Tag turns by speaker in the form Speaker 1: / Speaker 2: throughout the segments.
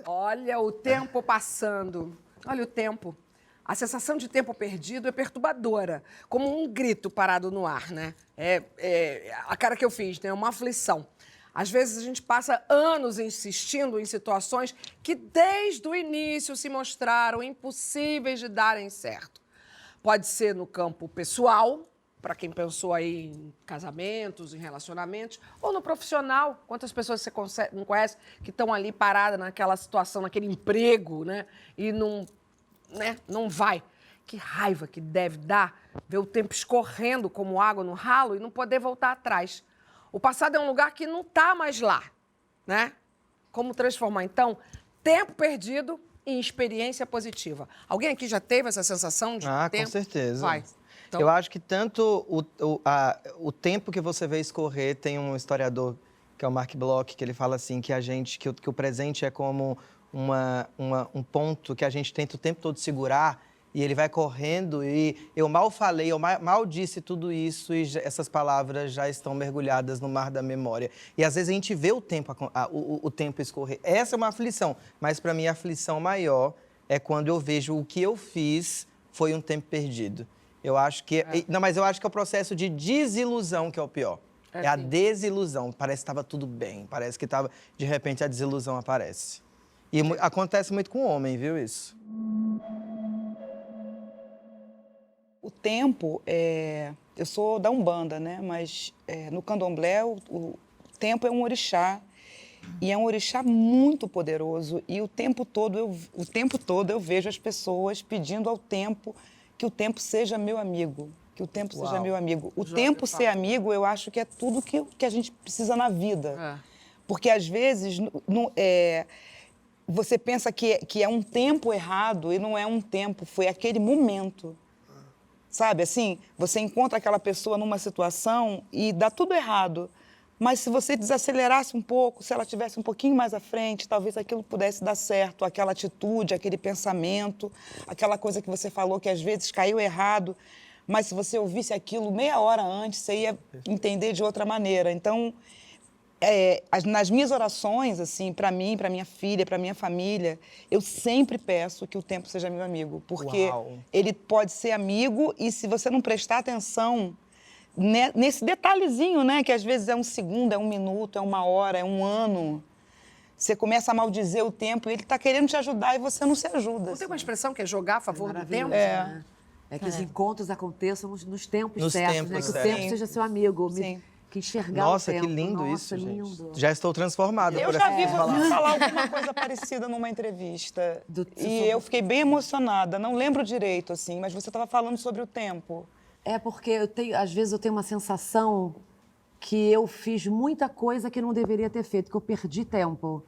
Speaker 1: Olha o tempo passando. Olha o tempo. A sensação de tempo perdido é perturbadora, como um grito parado no ar, né? É a cara que eu fiz, né? Uma aflição. Às vezes a gente passa anos insistindo em situações que desde o início se mostraram impossíveis de darem certo. Pode ser no campo pessoal, para quem pensou aí em casamentos, em relacionamentos, ou no profissional. Quantas pessoas você não conhece que estão ali paradas naquela situação, naquele emprego, né? E não vai. Que raiva que deve dar ver o tempo escorrendo como água no ralo e não poder voltar atrás. O passado é um lugar que não está mais lá, né? Como transformar, então, tempo perdido em experiência positiva. Alguém aqui já teve essa sensação de tempo?
Speaker 2: Com certeza.
Speaker 1: Vai. Então...
Speaker 2: Eu acho que tanto o tempo que você vê escorrer, tem um historiador, que é o Mark Bloch, que ele fala assim, que o presente é como um ponto que a gente tenta o tempo todo segurar, e ele vai correndo, e eu mal falei, eu mal disse tudo isso, e essas palavras já estão mergulhadas no mar da memória. E às vezes a gente vê o tempo escorrer. Essa é uma aflição, mas para mim a aflição maior é quando eu vejo o que eu fiz foi um tempo perdido. Eu acho que... Não, mas eu acho que é o processo de desilusão que é o pior. É a desilusão. Parece que estava tudo bem, parece que estava... De repente a desilusão aparece. E acontece muito com o homem, viu isso?
Speaker 3: O tempo, eu sou da Umbanda, né? Mas no candomblé o tempo é um orixá. E é um orixá muito poderoso. E o tempo todo eu vejo as pessoas pedindo ao tempo que o tempo seja meu amigo. Que o tempo seja meu amigo. O tempo ser amigo, eu acho que é tudo que a gente precisa na vida. Porque às vezes você pensa que é um tempo errado e não é um tempo, foi aquele momento. Sabe, assim, você encontra aquela pessoa numa situação e dá tudo errado. Mas se você desacelerasse um pouco, se ela estivesse um pouquinho mais à frente, talvez aquilo pudesse dar certo, aquela atitude, aquele pensamento, aquela coisa que você falou que às vezes caiu errado, mas se você ouvisse aquilo meia hora antes, você ia entender de outra maneira. Então, nas minhas orações, assim, para mim, para minha filha, para minha família, eu sempre peço que o tempo seja meu amigo, porque ele pode ser amigo e se você não prestar atenção nesse detalhezinho, né, que às vezes é um segundo, é um minuto, é uma hora, é um ano, você começa a maldizer o tempo e ele está querendo te ajudar e você não se ajuda.
Speaker 1: Não tem uma expressão que é jogar a favor do tempo?
Speaker 4: Né? É que os encontros aconteçam nos tempos certos, né? Que o tempo seja seu amigo.
Speaker 3: Sim.
Speaker 4: Que enxergar
Speaker 2: Nossa,
Speaker 4: o tempo.
Speaker 2: que lindo
Speaker 4: Nossa,
Speaker 2: isso,
Speaker 4: lindo.
Speaker 2: gente. Já estou transformada
Speaker 3: Eu
Speaker 2: por
Speaker 3: já
Speaker 2: essa
Speaker 3: vi
Speaker 2: palavra.
Speaker 3: você falar alguma coisa parecida numa entrevista. E eu fiquei bem emocionada. Não lembro direito, assim, mas você estava falando sobre o tempo.
Speaker 4: É porque às vezes eu tenho uma sensação que eu fiz muita coisa que não deveria ter feito, que eu perdi tempo.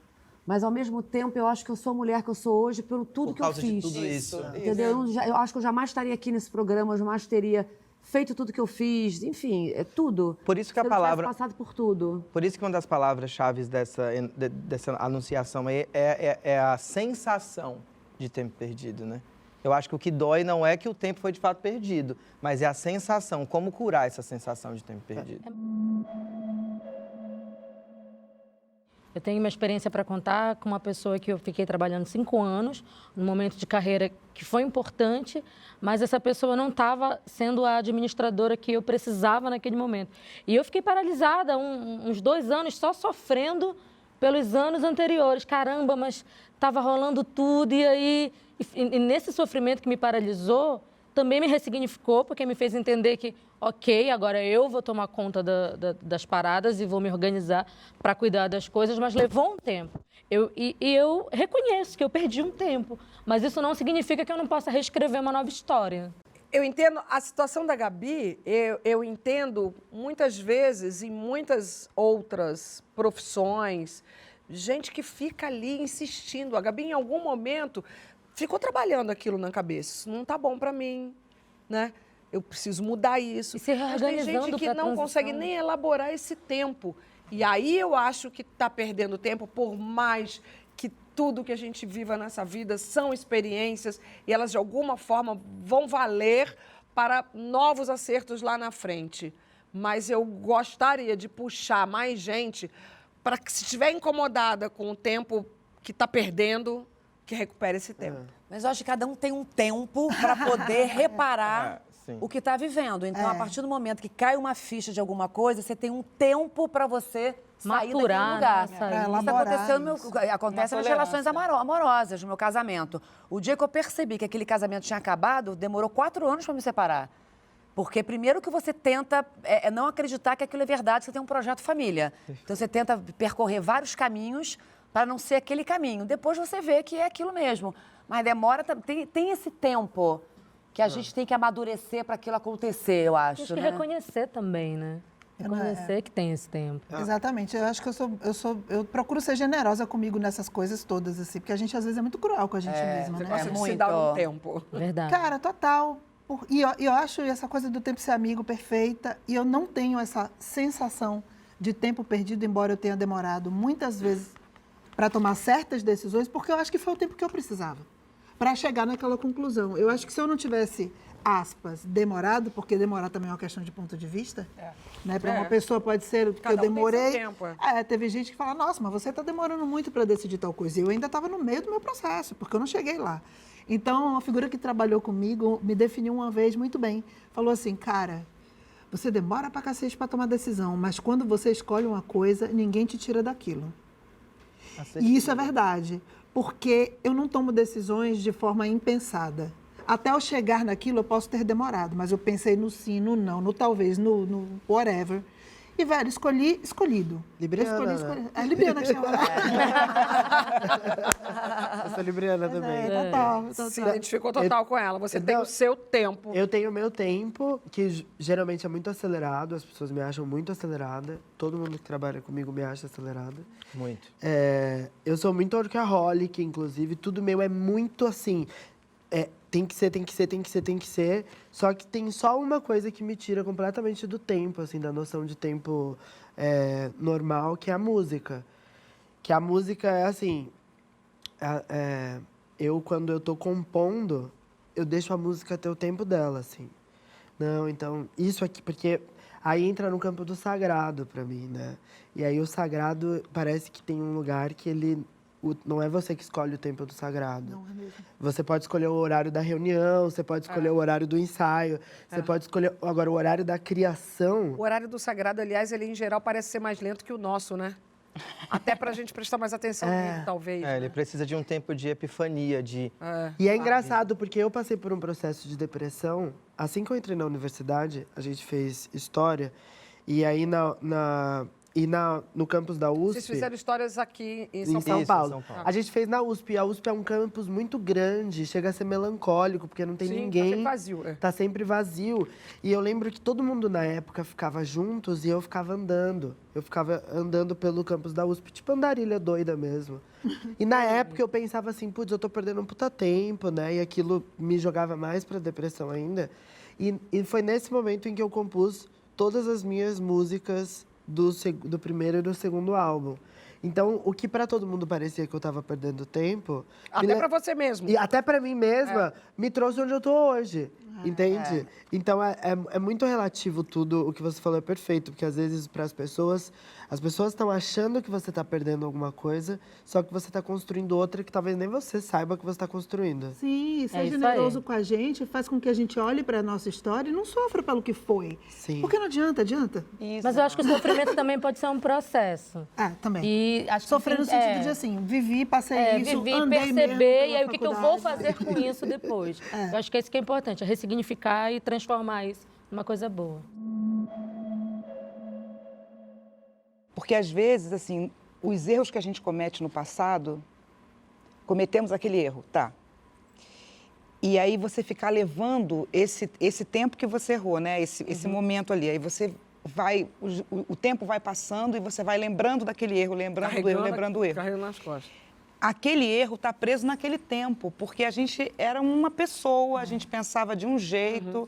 Speaker 4: Mas, ao mesmo tempo, eu acho que eu sou a mulher que eu sou hoje pelo tudo que eu fiz.
Speaker 2: Por causa de tudo isso.
Speaker 4: Entendeu? Eu acho que eu jamais estaria aqui nesse programa, eu jamais teria feito tudo que eu fiz, enfim, é tudo.
Speaker 2: Por isso que a
Speaker 4: eu
Speaker 2: palavra...
Speaker 4: passado por tudo.
Speaker 2: Por isso que uma das palavras-chave dessa anunciação é a sensação de tempo perdido, né? Eu acho que o que dói não é que o tempo foi de fato perdido, mas é a sensação, como curar essa sensação de tempo perdido.
Speaker 5: Eu tenho uma experiência para contar com uma pessoa que eu fiquei trabalhando 5 anos, num momento de carreira que foi importante, mas essa pessoa não estava sendo a administradora que eu precisava naquele momento. E eu fiquei paralisada uns 2 anos só sofrendo pelos anos anteriores. Caramba, mas estava rolando tudo e aí... E nesse sofrimento que me paralisou, também me ressignificou, porque me fez entender que, ok, agora eu vou tomar conta das paradas e vou me organizar para cuidar das coisas, mas levou um tempo. Eu reconheço que eu perdi um tempo, mas isso não significa que eu não possa reescrever uma nova história.
Speaker 1: Eu entendo a situação da Gabi, eu entendo muitas vezes em muitas outras profissões, gente que fica ali insistindo. A Gabi, em algum momento... ficou trabalhando aquilo na cabeça. Isso não tá bom para mim, né? Eu preciso mudar isso.
Speaker 5: E se reorganizando.
Speaker 1: Mas tem gente que não consegue nem elaborar esse tempo. E aí eu acho que tá perdendo tempo, por mais que tudo que a gente viva nessa vida são experiências e elas de alguma forma vão valer para novos acertos lá na frente. Mas eu gostaria de puxar mais gente para que, se estiver incomodada com o tempo que está perdendo, que recupere esse tempo.
Speaker 4: Mas eu acho que cada um tem um tempo para poder reparar
Speaker 2: sim.
Speaker 4: o que está vivendo. Então, a partir do momento que cai uma ficha de alguma coisa, você tem um tempo para você sair
Speaker 5: Maturar,
Speaker 4: daquele lugar.
Speaker 5: né? Sair.
Speaker 4: Isso
Speaker 6: elaborar
Speaker 4: aconteceu no meu,
Speaker 6: isso.
Speaker 4: acontece
Speaker 3: Uma
Speaker 4: nas relações
Speaker 3: tolerância.
Speaker 4: amorosas, no meu casamento. O dia que eu percebi que aquele casamento tinha acabado, demorou 4 anos para me separar. Porque primeiro que você tenta não acreditar que aquilo é verdade, você tem um projeto família. Então você tenta percorrer vários caminhos para não ser aquele caminho. Depois você vê que é aquilo mesmo. Mas demora, tem esse tempo que a gente tem que amadurecer para aquilo acontecer, eu acho.
Speaker 5: Acho que
Speaker 4: né?
Speaker 5: reconhecer também, né? Reconhecer que tem esse tempo.
Speaker 6: Exatamente. Eu acho que eu procuro ser generosa comigo nessas coisas todas, assim, porque a gente às vezes é muito cruel com a gente mesma,
Speaker 1: Você
Speaker 6: né?
Speaker 1: gosta de se
Speaker 4: muito.
Speaker 1: dar um tempo.
Speaker 5: Verdade.
Speaker 6: Cara, total. E eu acho essa coisa do tempo ser amigo perfeita, e eu não tenho essa sensação de tempo perdido, embora eu tenha demorado muitas vezes para tomar certas decisões, porque eu acho que foi o tempo que eu precisava para chegar naquela conclusão. Eu acho que se eu não tivesse, aspas, demorado, porque demorar também é uma questão de ponto de vista, né? Para uma pessoa pode ser que
Speaker 1: Cada
Speaker 6: eu
Speaker 1: um tem seu
Speaker 6: demorei.
Speaker 1: tempo,
Speaker 6: Teve gente que fala, nossa, mas você está demorando muito para decidir tal coisa. E eu ainda estava no meio do meu processo, porque eu não cheguei lá. Então, uma figura que trabalhou comigo me definiu uma vez muito bem. Falou assim, cara, você demora pra cacete para tomar decisão, mas quando você escolhe uma coisa, ninguém te tira daquilo. E isso é verdade, porque eu não tomo decisões de forma impensada. Até eu chegar naquilo, eu posso ter demorado, mas eu pensei no sim, no não, no talvez, no whatever. E, velho, escolhido.
Speaker 2: Libriana,
Speaker 6: Escolhi. É Libriana que chama.
Speaker 7: Eu sou libriana também.
Speaker 6: Total.
Speaker 1: Se identificou total com ela. Você tem
Speaker 7: Não,
Speaker 1: o seu tempo.
Speaker 7: Eu tenho o meu tempo, que geralmente é muito acelerado, as pessoas me acham muito acelerada. Todo mundo que trabalha comigo me acha acelerada.
Speaker 2: Muito.
Speaker 7: Eu sou muito workaholic, inclusive, tudo meu é muito assim. Tem que ser, tem que ser, tem que ser, tem que ser. Só que tem só uma coisa que me tira completamente do tempo, assim, da noção de tempo normal, que é a música. Que a música é assim. Quando eu tô compondo, eu deixo a música ter o tempo dela, assim. Não, então, isso aqui, porque aí entra no campo do sagrado pra mim, né? E aí o sagrado parece que tem um lugar que ele. Não é você que escolhe o tempo do sagrado.
Speaker 6: Não é mesmo.
Speaker 7: Você pode escolher o horário da reunião, você pode escolher o horário do ensaio, você pode escolher. Agora, o horário da criação.
Speaker 1: O horário do sagrado, aliás, ele em geral parece ser mais lento que o nosso, né? Até pra gente prestar mais atenção nele, talvez.
Speaker 2: Ele precisa de um tempo de epifania,
Speaker 7: E é engraçado, porque eu passei por um processo de depressão. Assim que eu entrei na universidade, a gente fez história. E aí, no campus da USP...
Speaker 1: Vocês fizeram histórias aqui em São
Speaker 7: Em
Speaker 1: Paulo.
Speaker 7: São Paulo.
Speaker 2: São Paulo.
Speaker 7: A gente fez na USP. A USP é um campus muito grande, chega a ser melancólico, porque não tem
Speaker 1: Sim,
Speaker 7: ninguém.
Speaker 1: tá sempre vazio.
Speaker 7: Tá sempre vazio. E eu lembro que todo mundo na época ficava juntos e eu ficava andando. Eu ficava andando pelo campus da USP, tipo andarilha doida mesmo. E na época eu pensava assim, putz, eu tô perdendo um puta tempo, né? E aquilo me jogava mais pra depressão ainda. E foi nesse momento em que eu compus todas as minhas músicas do primeiro e do segundo álbum. Então, o que pra todo mundo parecia que eu tava perdendo tempo...
Speaker 1: Até pra você mesmo.
Speaker 7: E até pra mim mesma, me trouxe onde eu tô hoje. Entende? Então, é muito relativo tudo. O que você falou é perfeito. Porque, às vezes, para as pessoas estão achando que você tá perdendo alguma coisa, só que você tá construindo outra que talvez nem você saiba que você tá construindo.
Speaker 6: Sim, ser
Speaker 5: isso
Speaker 6: generoso
Speaker 5: aí.
Speaker 6: com a gente faz com que a gente olhe para a nossa história e não sofra pelo que foi.
Speaker 7: Sim.
Speaker 6: Porque não adianta.
Speaker 3: Isso.
Speaker 5: Mas eu acho que o sofrimento também pode ser um processo.
Speaker 6: Também.
Speaker 5: E acho que
Speaker 6: Sofrer no
Speaker 5: tem-
Speaker 6: sentido de assim, vivi, passei isso,
Speaker 5: vivi,
Speaker 6: andei mesmo
Speaker 5: perceber,
Speaker 6: pela
Speaker 5: e aí o que eu vou
Speaker 6: faculdade.
Speaker 5: fazer com isso depois. Eu acho que é isso que é importante, é ressignificar e transformar isso numa coisa boa.
Speaker 3: Porque, às vezes, assim, os erros que a gente comete no passado, cometemos aquele erro, tá? E aí você ficar levando esse tempo que você errou, né? Esse momento ali. Aí você vai, o tempo vai passando e você vai lembrando daquele erro, lembrando do erro, lembrando do erro.
Speaker 1: Carregando nas costas.
Speaker 3: Aquele erro está preso naquele tempo, porque a gente era uma pessoa, a gente pensava de um jeito,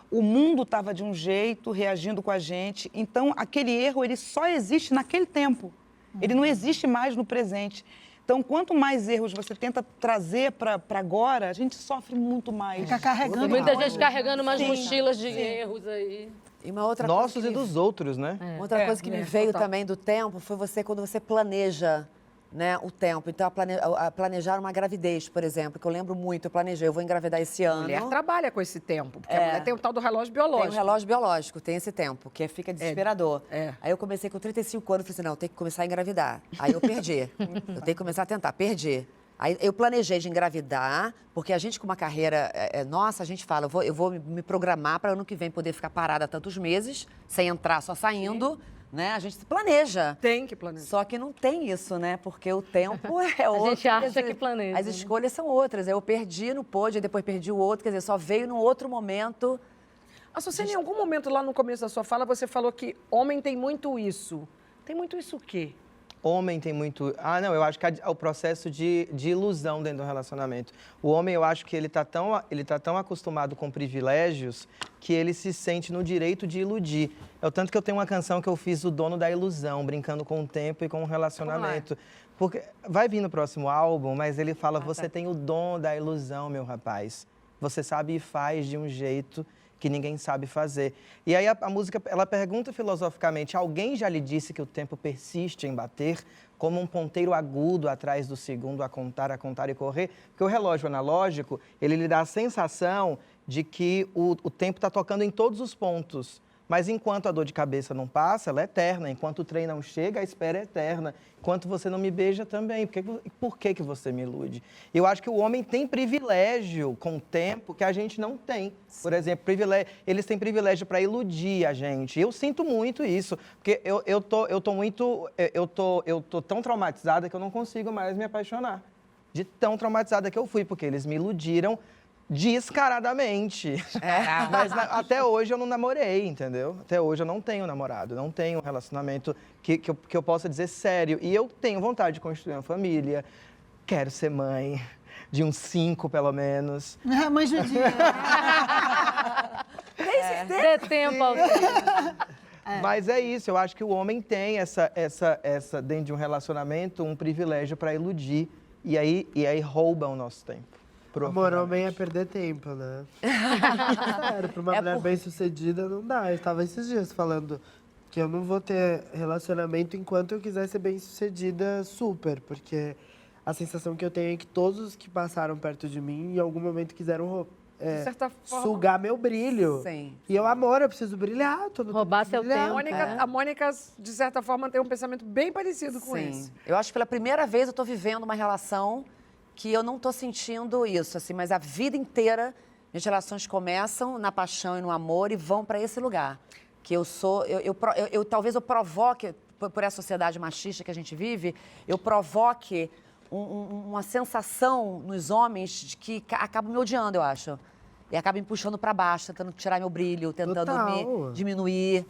Speaker 3: o mundo estava de um jeito, reagindo com a gente. Então, aquele erro, ele só existe naquele tempo. Ele não existe mais no presente. Então, quanto mais erros você tenta trazer para agora, a gente sofre muito mais.
Speaker 6: Fica carregando.
Speaker 5: Muita gente carregando umas mochilas de erros aí.
Speaker 4: E uma outra
Speaker 2: Nossos
Speaker 4: coisa
Speaker 2: e
Speaker 4: que me-
Speaker 2: dos outros, né?
Speaker 4: Outra coisa que me veio
Speaker 1: total.
Speaker 4: também do tempo foi quando você planeja né, o tempo. Então, a planejar uma gravidez, por exemplo, que eu lembro muito, eu planejei, eu vou engravidar esse
Speaker 1: A
Speaker 4: ano.
Speaker 1: mulher trabalha com esse tempo, porque a mulher tem o tal do relógio biológico.
Speaker 4: Tem um relógio biológico, tem esse tempo, que fica desesperador. Aí eu comecei com 35 anos, falei assim, não, tem que começar a engravidar. Aí eu perdi. Eu tenho que começar a tentar, perdi. Aí eu planejei de engravidar, porque a gente com uma carreira nossa, a gente fala, eu vou me programar para ano que vem poder ficar parada tantos meses, sem entrar, só saindo, né? A gente se planeja.
Speaker 1: Tem que planejar.
Speaker 4: Só que não tem isso, né? Porque o tempo é outro.
Speaker 5: A gente acha que planeja.
Speaker 4: As escolhas são outras. Eu perdi, não pôde, aí depois perdi o outro, quer dizer, só veio num outro momento.
Speaker 1: A Sucene, em algum momento lá no começo da sua fala, você falou que homem tem muito isso. Tem muito isso o quê?
Speaker 2: Homem tem muito... Ah, não, eu acho que é o processo de ilusão dentro do relacionamento. O homem, eu acho que ele tá tão acostumado com privilégios que ele se sente no direito de iludir. É o tanto que eu tenho uma canção que eu fiz, O Dono da Ilusão, brincando com o tempo e com o relacionamento. Porque vai vir no próximo álbum, mas ele fala, você tem o dom da ilusão, meu rapaz. Você sabe e faz de um jeito que ninguém sabe fazer. E aí a música, ela pergunta filosoficamente, alguém já lhe disse que o tempo persiste em bater como um ponteiro agudo atrás do segundo a contar e correr? Porque o relógio analógico, ele lhe dá a sensação de que o tempo está tocando em todos os pontos. Mas enquanto a dor de cabeça não passa, ela é eterna. Enquanto o trem não chega, a espera é eterna. Enquanto você não me beija também. Por que você me ilude? Eu acho que o homem tem privilégio com o tempo que a gente não tem. Por exemplo, eles têm privilégio para iludir a gente. Eu sinto muito isso. Porque eu tô tão traumatizada que eu não consigo mais me apaixonar. De tão traumatizada que eu fui, porque eles me iludiram descaradamente. Mas até hoje eu não namorei, entendeu? Até hoje eu não tenho namorado, não tenho um relacionamento que eu possa dizer sério. E eu tenho vontade de construir uma família, quero ser mãe, de uns 5 pelo menos.
Speaker 6: Mãe judia.
Speaker 5: Dê tempo ao tempo.
Speaker 2: Mas é isso, eu acho que o homem tem essa dentro de um relacionamento, um privilégio para iludir. E aí rouba o nosso tempo.
Speaker 7: Amor, homem é perder tempo, né? Sério, pra uma mulher bem-sucedida não dá. Eu estava esses dias falando que eu não vou ter relacionamento enquanto eu quiser ser bem-sucedida super, porque a sensação que eu tenho é que todos os que passaram perto de mim, em algum momento quiseram
Speaker 1: de certa forma,
Speaker 7: sugar meu brilho.
Speaker 4: Sim.
Speaker 7: E eu, amor, eu preciso brilhar.
Speaker 5: Roubar seu tempo.
Speaker 1: A Mônica, de certa forma, tem um pensamento bem parecido com esse.
Speaker 4: Eu acho que pela primeira vez eu tô vivendo uma relação que eu não tô sentindo isso, assim, mas a vida inteira minhas relações começam na paixão e no amor e vão para esse lugar. Que eu sou, talvez eu provoque, por essa sociedade machista que a gente vive, eu provoque uma sensação nos homens de que acabam me odiando, eu acho. E acabam me puxando para baixo, tentando tirar meu brilho, tentando me diminuir.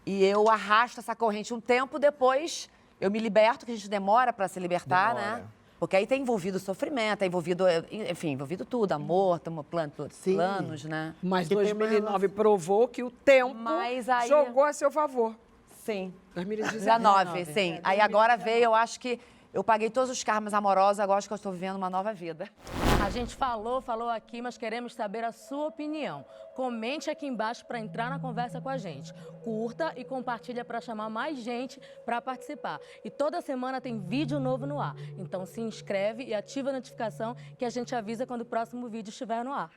Speaker 4: E eu arrasto essa corrente um tempo, depois eu me liberto, que a gente demora para se libertar, né? Porque aí tem envolvido sofrimento, tem envolvido, enfim, envolvido tudo, amor, planos, né?
Speaker 1: Mas 2009 provou que o tempo jogou a seu favor.
Speaker 4: Sim.
Speaker 1: 2019,
Speaker 4: sim. Aí agora veio, eu acho que eu paguei todos os karmas amorosos, agora acho que eu estou vivendo uma nova vida.
Speaker 5: A gente falou aqui, mas queremos saber a sua opinião. Comente aqui embaixo para entrar na conversa com a gente. Curta e compartilha para chamar mais gente para participar. E toda semana tem vídeo novo no ar. Então se inscreve e ativa a notificação que a gente avisa quando o próximo vídeo estiver no ar.